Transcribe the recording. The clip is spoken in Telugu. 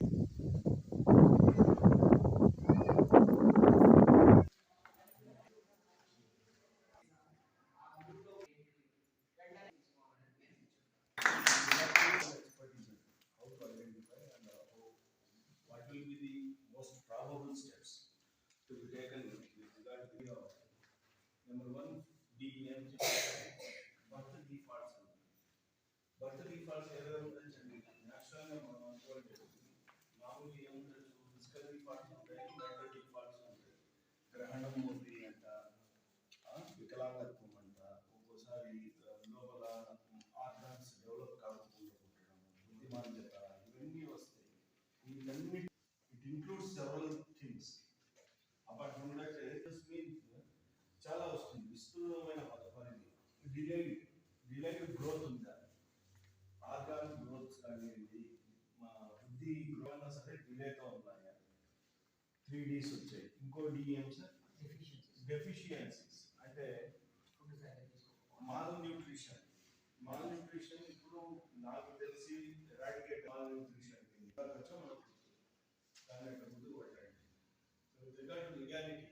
What will be the most probable steps to be taken with regard to the number one, DEM birth defaults. Birth defaults ఏదైతే నేషనల్ మనం అనుకోవాలి మామూలు ఏముంటుంది ఫిజికల్ డిఫాల్ట్స్ ఉంటాయి, మెంటల్ డిఫాల్ట్స్ ఉంటాయి. గ్రహణం ఉంది అంట, వికలాంగత్వం అంట, ఒక్కోసారి లోపల ఆర్గాన్స్ డెవలప్ కాకుండా పుట్టడం, బుద్ధిమాంద్యత, ఇవన్నీ వస్తాయి. వీటన్ని it includes several things. Apart from that means చాలా వస్తుంది, విస్తృతమైన పరిధి. డిలేడ్ గ్రోత్ ఉందా, ఆర్గాన్ గ్రోత్ కానివ్వండి, మా బుద్ధి గ్రోత్ సరే డిలేతో ఉన్నాయా, 3Ds వచ్చాయి. ఇంకో డిఎం సార్ డెఫిషియన్సీస్ అంటే మాల్ న్యూట్రిషన్. మాల్ న్యూట్రిషన్ ఇప్పుడు నాకు తెలిసి ఎరాడికేట్ మాల్ న్యూట్రిషన్ దాని యొక్క ముందు పట్టండి. So with regard to legality